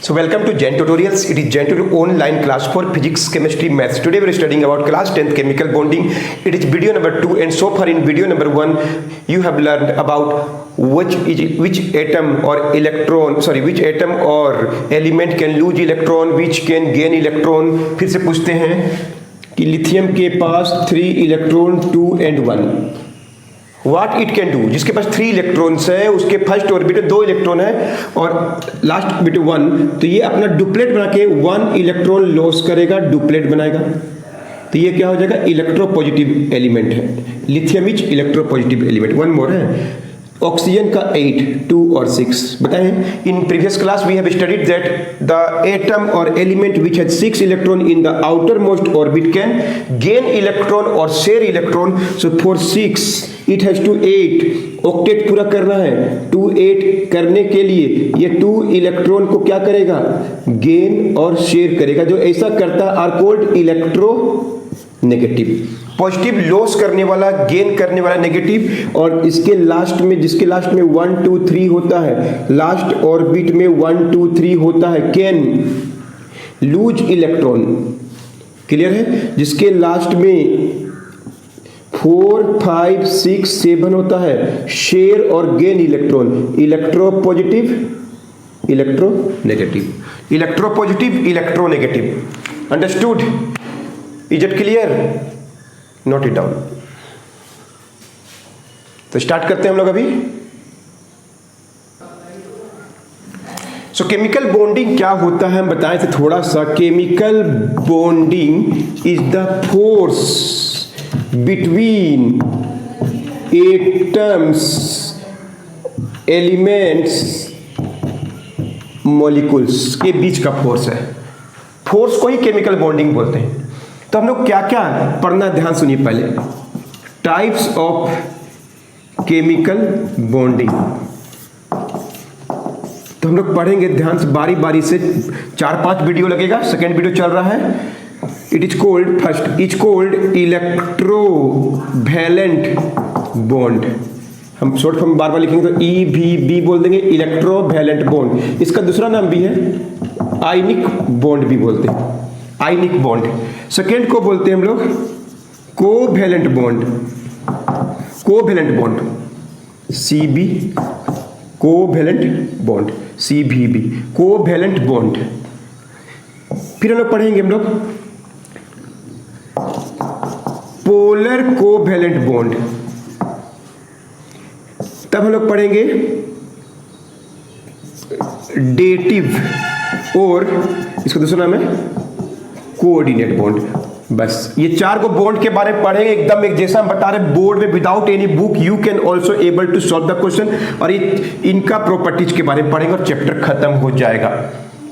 So welcome to Gen Tutorials. It is Gen Tutorial online class for physics, chemistry, maths. Today we are studying about class 10th chemical bonding. It is video number 2 and so far in video number 1 you have learned about which atom or element can lose electron, which can gain electron. फिर से पूछते हैं कि lithium के पास 3 electron 2 and 1 what it can do. जिसके पास 3 electrons है उसके first orbit में 2 इलेक्ट्रॉन है और लास्ट ऑर्बिट 1, तो ये अपना डुप्लेट बना के 1 इलेक्ट्रॉन लॉस करेगा, डुप्लेट बनाएगा, तो ये क्या हो जाएगा, इलेक्ट्रोपॉजिटिव एलिमेंट है। Lithium is electropositive element. One more है ऑक्सीजन का 8, 2 और 6 बताएं। In previous class we have studied that the atom और element which has 6 electron in the outermost orbit can gain electron और share electron. So for 6 it has to 8 octet पूरा करना है। 2 8 करने के लिए ये 2 इलेक्ट्रॉन को क्या करेगा, गेन और शेयर करेगा। जो ऐसा करता है are called electronegative. Positive loss करने वाला, गेन करने वाला नेगेटिव, और इसके लास्ट में, जिसके लास्ट में 1 2 3 होता है, लास्ट ऑर्बिट में 1 2 3 होता है, कैन लूज इलेक्ट्रॉन। क्लियर है। जिसके लास्ट में 4 5 6 7 होता है, शेयर और gain electron. Electro positive, electro negative, electro positive, electro negative. Understood? Is it clear? Note it down. तो स्टार्ट करते हैं हम लोग अभी। सो केमिकल बॉन्डिंग क्या होता है हम बताएं तो थोड़ा सा। Chemical bonding is the force between atoms, elements, molecules के बीच का फोर्स है। फोर्स को ही केमिकल बॉन्डिंग बोलते हैं। तो हम लोग क्या क्या पढ़ना, ध्यान सुनिए पहले। टाइप्स ऑफ केमिकल बॉन्डिंग तो हम लोग पढ़ेंगे ध्यान से, बारी बारी से। 4-5 वीडियो लगेगा, सेकेंड वीडियो चल रहा है। It is cold, first is cold electrovalent bond. हम शॉर्ट फॉर्म बार बार लिखेंगे तो EVB बोल देंगे, इलेक्ट्रोवैलेंट बॉन्ड। इसका दूसरा नाम भी है आयनिक बॉन्ड भी बोलते हैं, आयनिक बॉन्ड। सेकेंड को बोलते हैं हम लोग covalent bond, covalent bond CB, covalent bond CVB, covalent bond. फिर हम लोग पढ़ेंगे हम लोग पोलर कोवैलेंट बॉन्ड। तब हम लोग पढ़ेंगे डेटिव, और इसका दूसरा नाम है कोऑर्डिनेट बॉन्ड। बस ये 4 को बॉन्ड के बारे में पढ़ेंगे, एकदम एक जैसा हम बता रहे बोर्ड में, without any book you can also able to solve the question. और इनका प्रॉपर्टीज के बारे में पढ़ेंगे और चैप्टर खत्म हो जाएगा।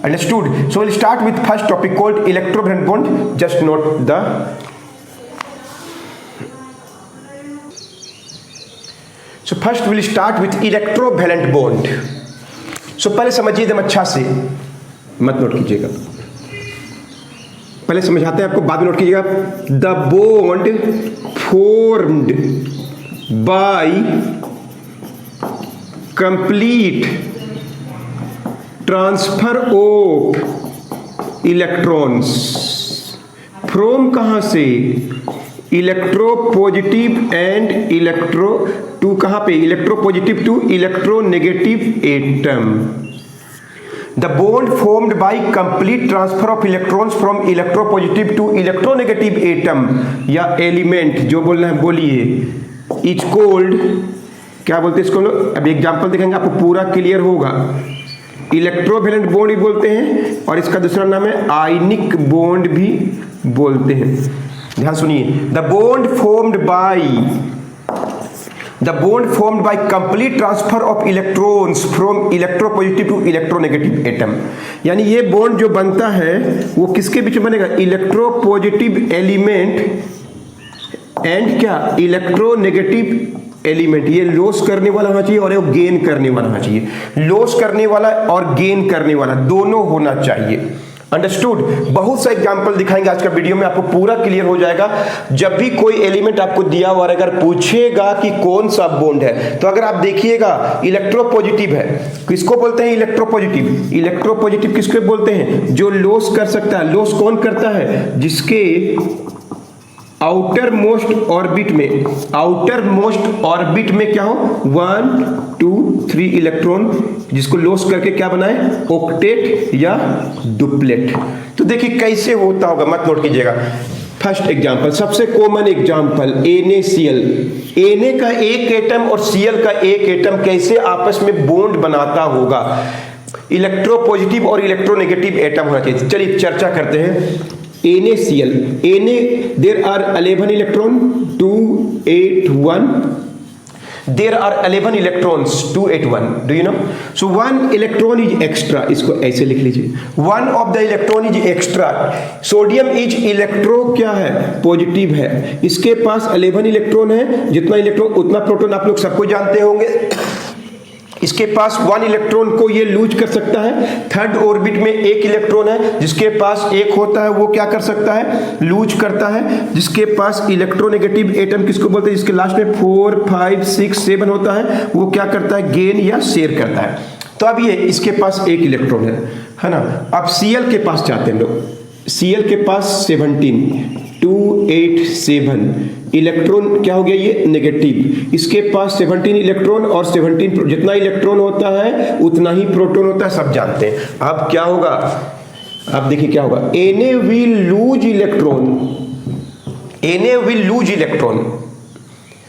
Understood? So will start with first topic called electrovalent bond. Just note the so first will start with electrovalent bond. So पहले समझिए एकदम अच्छा से, मत नोट कीजिएगा, पहले समझाते हैं आपको, बाद में नोट कीजिएगा। The bond formed by complete transfer of electrons from, कहां से, electropositive and electro to, कहां पे, electropositive to electronegative atom. The bond formed by complete transfer of electrons from electropositive to electronegative atom या element, जो बोलना है बोलिए, is called, क्या बोलते हैं इसको लोग, अभी एग्जांपल दिखाएंगे आपको, पूरा क्लियर होगा। इलेक्ट्रोवैलेंट बॉन्ड भी बोलते हैं और इसका दूसरा नाम है आयनिक बॉन्ड भी बोलते हैं। ध्यान सुनिए। The bond formed by complete transfer of electrons from electropositive to electronegative atom, यानी ये बॉन्ड जो बनता है वो किसके बीच में बनेगा, इलेक्ट्रोपॉजिटिव एलिमेंट एंड क्या, इलेक्ट्रोनेगेटिव एलिमेंट। ये लॉस करने वाला होना चाहिए और ये गेन करने वाला होना चाहिए। लॉस करने वाला और गेन करने वाला दोनों होना चाहिए। अंडरस्टूड। बहुत सा एग्जांपल दिखाएंगे आज का वीडियो में, आपको पूरा क्लियर हो जाएगा। जब भी कोई एलिमेंट आपको दिया हुआ अगर पूछेगा कि कौन सा बॉन्ड है, तो अगर आप देखिएगा इलेक्ट्रोपॉजिटिव है, किसको बोलते हैं इलेक्ट्रोपॉजिटिव। इलेक्ट्रोपॉजिटिव किसको बोलते हैं, जो लॉस कर सकता है। लॉस कौन करता है, जिसके आउटर मोस्ट ऑर्बिट में क्या हो 1 2 3 इलेक्ट्रॉन, जिसको लॉस करके क्या बनाए, ऑक्टेट या डुप्लेट। तो देखिए कैसे होता होगा, मत नोट कीजिएगा। फर्स्ट एग्जांपल, सबसे कॉमन एग्जांपल NaCl। Na का एक एटम और Cl का एक एटम कैसे आपस में बॉन्ड बनाता होगा। इलेक्ट्रोपॉजिटिव और इलेक्ट्रोनेगेटिव एटम होना चाहिए। चलिए चर्चा करते हैं। NaCl, Na there are 11 electron 2 8 1, there are 11 electrons 2 8 1, do you know? So one electron is extra, इसको ऐसे लिख लीजिए, one of the electron is extra। Sodium is electro क्या है, पॉजिटिव है, इसके पास 11 इलेक्ट्रॉन है, जितना इलेक्ट्रॉन उतना प्रोटॉन, आप लोग सबको जानते होंगे। इसके पास 1 इलेक्ट्रॉन को ये लूज कर सकता है। थर्ड ऑर्बिट में एक इलेक्ट्रॉन है, जिसके पास एक होता है, वो क्या कर सकता है, लूज करता है। जिसके पास इलेक्ट्रोनेगेटिव एटम किसको बोलते हैं, जिसके लास्ट में 4 5 6 7 होता है, वो क्या करता है, गेन या शेयर करता है। तो अब ये इसके पास एक इलेक्ट्रॉन है ना। अब Cl के पास चाहते हैं लोग, Cl के पास 17 2 8 7 इलेक्ट्रॉन क्या हो गया, ये नेगेटिव। इसके पास 17 इलेक्ट्रॉन और 17, जितना इलेक्ट्रॉन होता है उतना ही प्रोटॉन होता है, सब जानते हैं। अब क्या होगा, अब देखिए क्या होगा, Na will lose इलेक्ट्रॉन,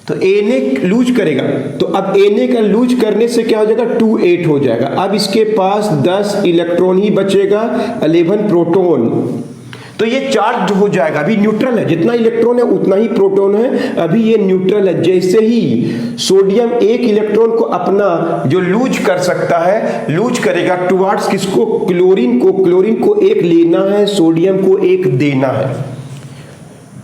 तो Na लूज करेगा, तो अब Na का लूज करने से क्या हो जाएगा, 2 8 हो जाएगा। अब इसके पास 10 इलेक्ट्रॉन ही बचेगा, 11 प्रोटॉन, तो ये चार्ज हो जाएगा। अभी न्यूट्रल है, जितना इलेक्ट्रॉन है उतना ही प्रोटॉन है, अभी ये न्यूट्रल है। जैसे ही सोडियम एक इलेक्ट्रॉन को अपना जो लूज कर सकता है, लूज करेगा टुवार्ड्स किसको, क्लोरीन को एक लेना है, सोडियम को एक देना है।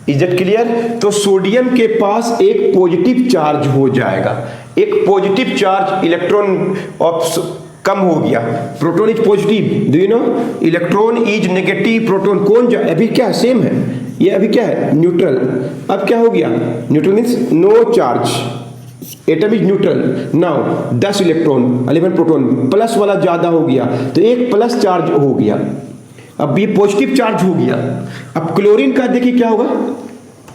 Is it clear. तो सोडियम के पास एक पॉजिटिव चार्ज हो जाएगा, एक पॉजिटिव चार्ज, इलेक्ट्रॉन ऑफ कम हो गया, proton is positive, do you know, electron is negative, proton कौन जा, अभी क्या सेम है, ये अभी क्या है, न्यूट्रल। अब क्या हो गया, neutral means no charge, atom is neutral. Now 10 electron 11 proton, plus वाला ज्यादा हो गया, तो एक प्लस चार्ज हो गया, अब ये पॉजिटिव चार्ज हो गया। अब क्लोरीन का देखिए क्या होगा,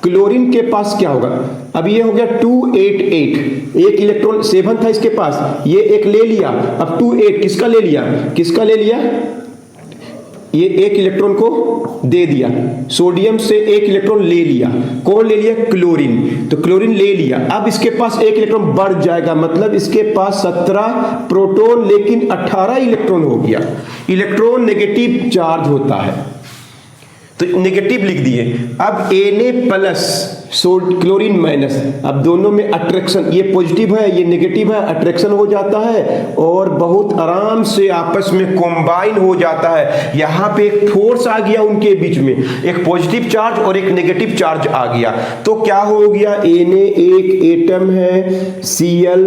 क्लोरीन के पास क्या होगा, अब ये हो गया 2 8 8, एक इलेक्ट्रॉन 7 था इसके पास, ये एक ले लिया, अब 2 8 किसका ले लिया, ये एक इलेक्ट्रॉन को दे दिया, सोडियम से एक इलेक्ट्रॉन ले लिया, कौन ले लिया, क्लोरीन, तो क्लोरीन ले लिया। अब इसके पास एक इलेक्ट्रॉन बढ़ जाएगा, मतलब इसके पास 17 प्रोटॉन लेकिन 18 इलेक्ट्रॉन हो गया। इलेक्ट्रॉन नेगेटिव चार्ज होता है, तो नेगेटिव लिख दिए। अब Na प्लस क्लोरीन माइनस, अब दोनों में अट्रैक्शन, ये पॉजिटिव है ये नेगेटिव है, अट्रैक्शन हो जाता है और बहुत आराम से आपस में कंबाइन हो जाता है। यहाँ पे एक फोर्स आ गया उनके बीच में, एक पॉजिटिव चार्ज और एक नेगेटिव चार्ज आ गया, तो क्या हो गया, Na एक एटम है Cl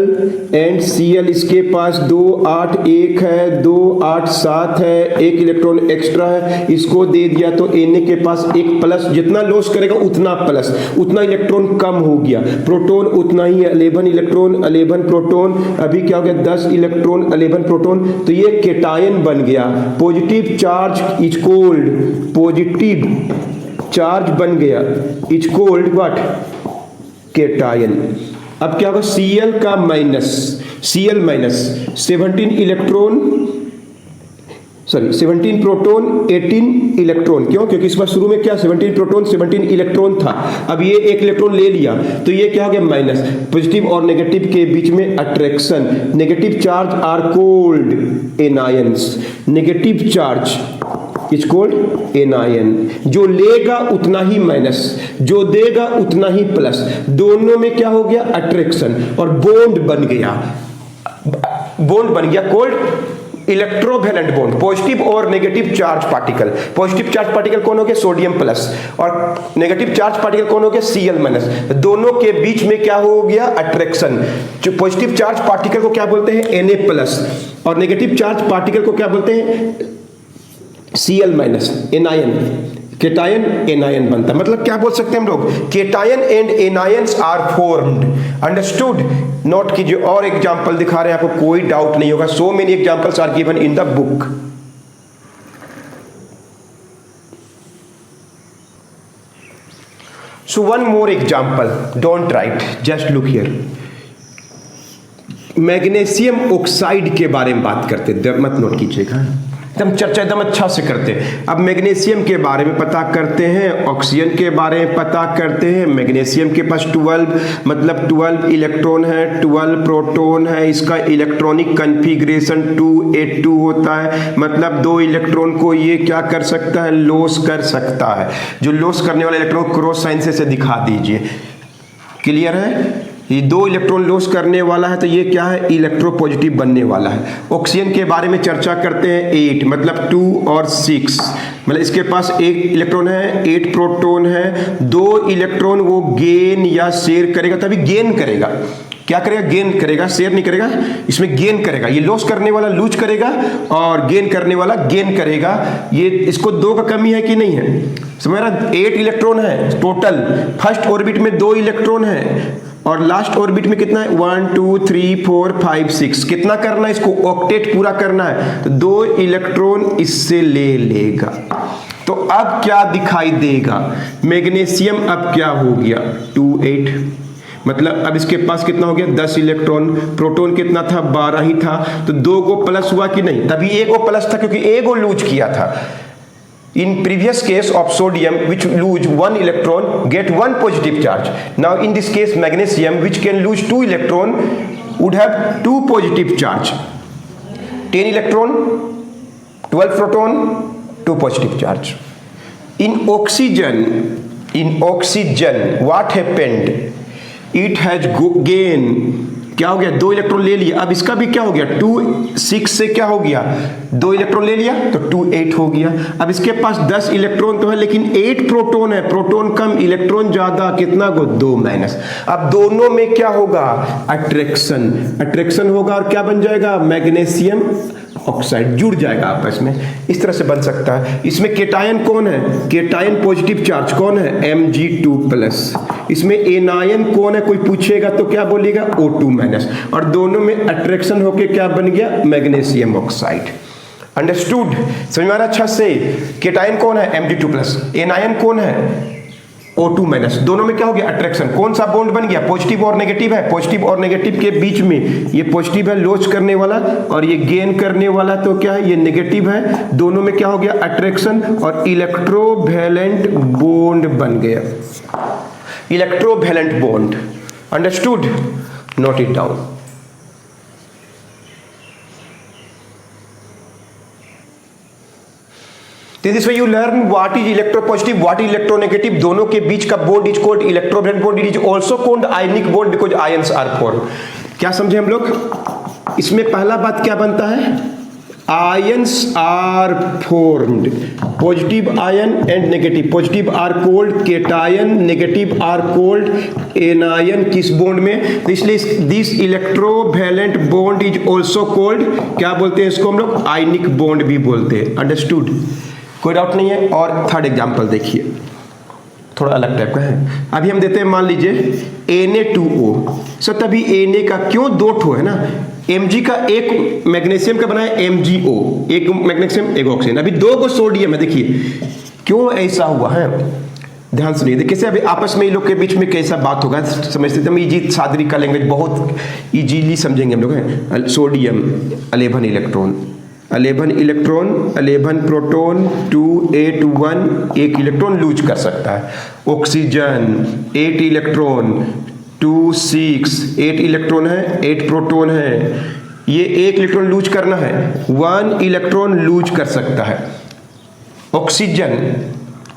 एंड Cl, इसके पास 2 8 1 है, 2 8 7 है, एक इलेक्ट्रॉन एक्स्ट्रा है, इसको दे दिया, तो Na के पास एक प्लस, जितना लॉस करेगा उतना प्लस, उतना इलेक्ट्रॉन कम हो गया, प्रोटॉन उतना ही, 11 इलेक्ट्रॉन 11 प्रोटॉन, अभी क्या हो गया, 10 इलेक्ट्रॉन 11 प्रोटॉन, तो ये केटायन बन गया। Positive charge is cold, positive charge बन गया, इज कोल्ड व्हाट, केटायन। अब क्या होगा, Cl का minus, Cl minus 17 electron, sorry 17 proton 18 electron, क्यों, क्योंकि इस बार शुरू में क्या 17 प्रोटॉन 17 इलेक्ट्रॉन था, अब ये एक इलेक्ट्रॉन ले लिया, तो ये क्या हो गया, माइनस। पॉजिटिव और नेगेटिव के बीच में attraction, negative charge are called anions, negative charge is called anion, जो लेगा उतना ही माइनस, जो देगा उतना ही प्लस, दोनों में क्या हो गया, अट्रैक्शन, और बॉन्ड बन गया, कोल्ड इलेक्ट्रोवैलेंट बॉन्ड, पॉजिटिव और negative charge particle. Positive charge particle कौन हो गया, सोडियम प्लस, और नेगेटिव चार्ज पार्टिकल कौन हो गया, Cl माइनस, दोनों के बीच में क्या हो गया, अट्रैक्शन। जो पॉजिटिव चार्ज पार्टिकल को क्या बोलते हैं, Na प्लस, और नेगेटिव चार्ज पार्टिकल को क्या बोलते हैं, Cl minus anion, cation anion बनता है। मतलब क्या बोल सकते हैं हम लोग, cation and anions are formed. Understood. Note कीजिए, और एग्जांपल दिखा रहे हैं, आपको कोई डाउट नहीं होगा। So many examples are given in the book. So one more example, don't write, just look here. Magnesium oxide के बारे में बात करते, मत नोट कीजिएगा, एकदम चर्चा एकदम अच्छा से करते हैं। अब मैग्नीशियम के बारे में पता करते हैं, ऑक्सीजन के बारे में पता करते हैं। मैग्नीशियम के पास 12 मतलब 12 इलेक्ट्रॉन है, 12 प्रोटॉन है। इसका इलेक्ट्रॉनिक कन्फिग्रेशन 2s2 होता है। मतलब 2 इलेक्ट्रॉन को ये क्या कर सकता है, लॉस कर सकता है। जो लॉस करने वाला इलेक्ट्रॉन क्रॉस साइन से दिखा दीजिए। क्लियर है, ये 2 इलेक्ट्रॉन लॉस करने वाला है, तो ये क्या है, इलेक्ट्रोपॉजिटिव बनने वाला है। ऑक्सीजन के बारे में चर्चा करते हैं, 8 मतलब 2 और 6 मतलब इसके पास 1 इलेक्ट्रॉन है, 8 प्रोटॉन है। 2 इलेक्ट्रॉन वो गेन या शेयर करेगा, तभी गेन करेगा। क्या करेगा, गेन करेगा, शेयर नहीं करेगा। इसमें गेन करेगा, ये लॉस करने वाला लूज करेगा और गेन करने वाला गेन करेगा। ये इसको 2 का कमी है कि नहीं है, समझ रहा। 8 इलेक्ट्रॉन है टोटल, फर्स्ट ऑर्बिट में 2 इलेक्ट्रॉन है और लास्ट ऑर्बिट में कितना है, 1 2 3 4 5 6। कितना करना है, इसको ऑक्टेट पूरा करना है, तो 2 इलेक्ट्रॉन इससे ले लेगा। तो अब क्या दिखाई देगा, मैग्नीशियम अब क्या हो गया, 2 8 मतलब अब इसके पास कितना हो गया, 10 इलेक्ट्रॉन। प्रोटॉन कितना था, 12 ही था। तो 2 को प्लस हुआ कि नहीं, तभी 1 को प्लस था क्योंकि 1 को लूज किया था। In previous case of sodium, which lose 1 electron, get 1 positive charge. Now in this case, magnesium, which can lose 2 electron, would have 2 positive charge. 10 electron, 12 proton, 2 positive charge. In oxygen, what happened? It has gained. क्या हो गया, 2 electron ले लिया। अब इसका भी क्या हो गया, 2 6 से क्या हो गया, 2 इलेक्ट्रॉन ले लिया तो 2 8 हो गया। अब इसके पास 10 इलेक्ट्रॉन तो है लेकिन 8 प्रोटॉन है, प्रोटॉन कम इलेक्ट्रॉन ज्यादा, कितना को 2 माइनस। अब दोनों में क्या होगा, अट्रैक्शन होगा और क्या बन जाएगा, मैग्नीशियम ऑक्साइड जुड़ जाएगा आपस में। इस तरह से बन सकता है। इसमें केटायन कौन है, केटायन पॉजिटिव चार्ज कौन है, Mg2+। इसमें एनायन कौन है, कोई पूछेगा तो क्या बोलेगा, O2-। और दोनों में अट्रैक्शन होके क्या बन गया, मैग्नीशियम ऑक्साइड। अंडरस्टूड, समझ में आ रहा अच्छा से। केटायन कौन है, Mg2+, एनायन कौन है, O2-। दोनों में क्या हो गया, अट्रैक्शन। कौन सा बॉन्ड बन गया, पॉजिटिव और नेगेटिव है। पॉजिटिव और नेगेटिव के बीच में ये पॉजिटिव है लॉस करने वाला और ये गेन करने वाला, तो क्या है, ये नेगेटिव है। दोनों में क्या हो गया, अट्रैक्शन और इलेक्ट्रोवैलेंट बॉन्ड बन गया, electrovalent bond. Understood, note it down. This way you learn what is electropositive, what is electronegative. दोनों के बीच का bond is called electrovalent bond. It is also called ionic bond because ions are form. क्या समझे हम लोग, इसमें पहला बात क्या बनता है, ions are formed. Positive ion and negative, positive are called cation, negative are called anion. किस बॉन्ड में, तो इसलिए this electrovalent bond is also called, क्या बोलते हैं इसको हम लोग, आयनिक बॉन्ड भी बोलते हैं। अंडरस्टूड, कोई डाउट नहीं है। और थर्ड एग्जांपल देखिए, थोड़ा अलग टाइप का है। अभी हम देते हैं, मान लीजिए Na2O। सर तभी Na का क्यों 2 ठो है ना, Mg का एक मैग्नीशियम का बना है MgO, एक मैग्नीशियम एक ऑक्सीजन। अभी 2 को सोडियम है, देखिए क्यों ऐसा हुआ है, ध्यान से नहीं। कैसे अभी आपस में इन लोग के बीच में कैसा बात होगा, समझते हम इजी सादरी का लैंग्वेज बहुत इजीली समझेंगे हम लोग। Sodium 11 electron, 11 electron, 11 proton, 2 8 1, 1 electron lose कर सकता है। ऑक्सीजन 8 इलेक्ट्रॉन, 2 6, 8 इलेक्ट्रॉन है, 8 प्रोटॉन है। ये 1 इलेक्ट्रॉन लूज करना है, 1 इलेक्ट्रॉन लूज कर सकता है।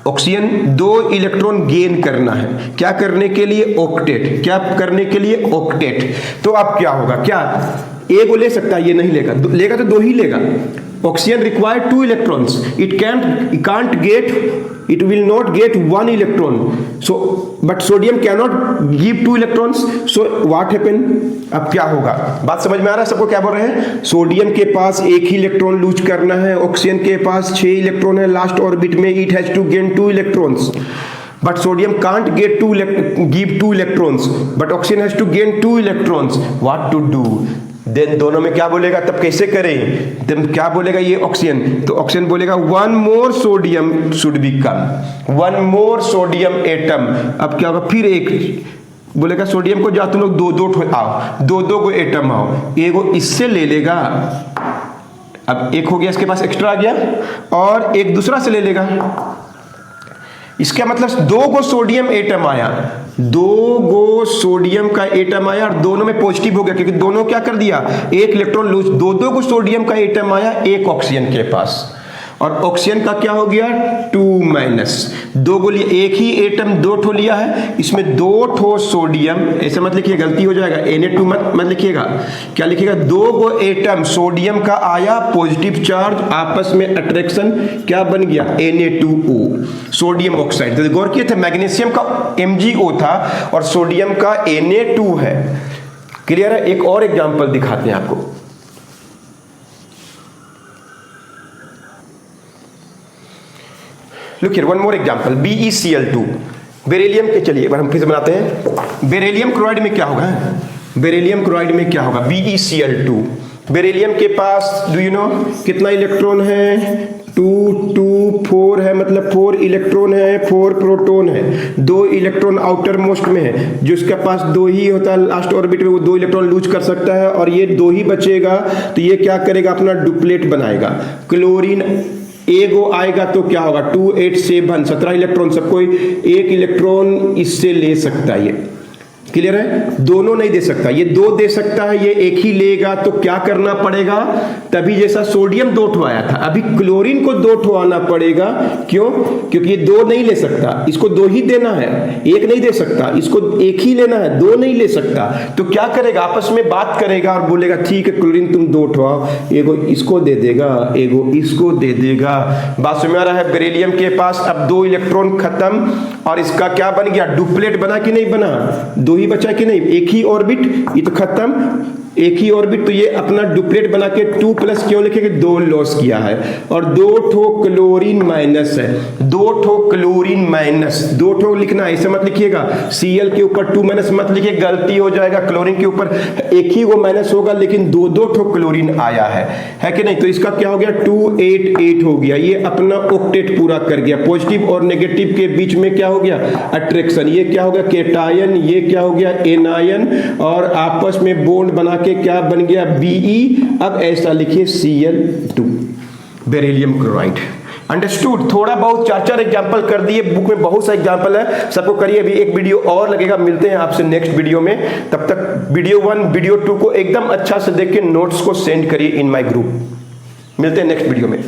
ऑक्सीजन 2 इलेक्ट्रॉन गेन करना है, क्या करने के लिए, ऑक्टेट। क्या करने के लिए, ऑक्टेट। तो अब क्या होगा, क्या ए को ले सकता है, ये नहीं लेगा, लेगा तो 2 ही लेगा। Oxygen require 2 electrons, it will not get 1 electron, so but sodium cannot give 2 electrons, so what happen? अब क्या होगा, बात समझ में आ रहा है सबको? क्या बोल रहे हैं? सोडियम के पास एक ही इलेक्ट्रॉन लूज करना है, ऑक्सीजन के पास 6 इलेक्ट्रॉन है लास्ट ऑर्बिट में, it has to gain 2 electrons, but sodium can't give 2 electrons, but oxygen has to gain 2 electrons. What to do? Then दोनों में क्या बोलेगा, तब कैसे करें? तब क्या बोलेगा ये ऑक्सीजन? तो ऑक्सीजन बोलेगा 1 more sodium should be come, 1 more sodium atom. अब क्या होगा, फिर एक बोलेगा सोडियम को, जा तुम लोग दो आओ, दो को एटम आओ, एगो इससे ले लेगा, अब एक हो गया इसके पास एक्स्ट्रा आ गया, और एक दूसरा से ले लेगा। इसका मतलब 2 गो सोडियम एटम आया, 2 गो सोडियम का एटम आया, और दोनों में पॉजिटिव हो गया, क्योंकि दोनों क्या कर दिया, एक इलेक्ट्रॉन लूज, 2 गो सोडियम का एटम आया एक ऑक्सीजन के पास, और ऑक्सीजन का क्या हो गया 2 माइनस, 2 गो लिए, एक ही एटम 2 ठो लिया है, इसमें 2 ठो सोडियम, ऐसे मत लिखिए गलती हो जाएगा, Na2 मत लिखिएगा, क्या लिखिएगा, 2 गो एटम सोडियम का आया पॉजिटिव चार्ज, आपस में अट्रैक्शन क्या बन गया, Na2O, सोडियम ऑक्साइड। तो गौर किए थे मैग्नीशियम का MgO था और सोडियम का Na2 है। क्लियर है? एक और एग्जांपल दिखाते हैं आपको। Look here, one more example, BeCl2, beryllium के, चलिए एक बार हम फिर से बनाते हैं। बेरिलियम क्लोराइड में क्या होगा, बेरिलियम क्लोराइड में क्या होगा, BeCl2, बेरिलियम के पास डू यू नो कितना इलेक्ट्रॉन है, 2 2 4 है, मतलब 4 इलेक्ट्रॉन है, 4 प्रोटॉन है, 2 इलेक्ट्रॉन आउटर मोस्ट में है, जो इसके पास 2 ही होता है लास्ट ऑर्बिट में, वो 2 इलेक्ट्रॉन लूज कर सकता है, और ये 2 ही बचेगा, तो ये क्या करेगा, अपना डुप्लेट बनाएगा। क्लोरीन एगो आएगा तो क्या होगा, 2 8 7 17 इलेक्ट्रॉन, सब कोई एक इलेक्ट्रॉन इससे ले सकता है, ये क्लियर है? दोनों नहीं दे सकता, ये 2 दे सकता है, ये एक ही लेगा, तो क्या करना पड़ेगा, तभी जैसा सोडियम 2 ठो आया था, अभी क्लोरीन को 2 ठो आना पड़ेगा। क्यों? क्योंकि ये 2 नहीं ले सकता, इसको 2 ही देना है, एक नहीं दे सकता, इसको एक ही लेना है, 2 नहीं ले सकता, तो क्या करेगा, आपस में बात करेगा और बोलेगा ठीक है क्लोरीन तुम 2 ठो आओ, एगो इसको दे देगा, एगो इसको दे देगा। बात समझ में आ रहा है? बेरिलियम के पास अब 2 इलेक्ट्रॉन खत्म, और इसका क्या बन गया, डुप्लेट बना कि नहीं बना, 2 ही बचा कि नहीं, एक ही ऑर्बिट, ये तो खत्म, एक ही ऑर्बिट, तो ये अपना डुप्लेट बना के 2 प्लस क्यों लिखेंगे, 2 लॉस किया है, और 2 ठो क्लोरीन माइनस है, 2 ठो क्लोरीन माइनस, 2 ठो लिखना है, ऐसे मत लिखिएगा, Cl के ऊपर 2 माइनस मत लिखिए, गलती हो जाएगा, क्लोरीन के ऊपर एक ही वो माइनस होगा, लेकिन 2 ठो क्लोरीन आया है कि नहीं, तो इसका क्या हो गया 2 8 8 हो गया, ये अपना ऑक्टेट पूरा कर गया, पॉजिटिव और नेगेटिव के बीच में क्या हो गया, अट्रैक्शन, ये क्या हो गया केटायन, ये क्या हो गया एनायन, और आपस में बॉन्ड बना के क्या बन गया Be। अब ऐसा लिखिए Cl2, बेरिलियम क्लोराइड। अंडरस्टूड? थोड़ा बहुत 4 एग्जांपल कर दिए, बुक में बहुत सा एग्जांपल है, सबको करिए, अभी एक वीडियो और लगेगा, मिलते हैं आपसे नेक्स्ट वीडियो में, तब तक वीडियो 1 वीडियो 2 को एकदम अच्छा से देख के नोट्स को सेंड करिए इन माय ग्रुप, मिलते हैं नेक्स्ट वीडियो में।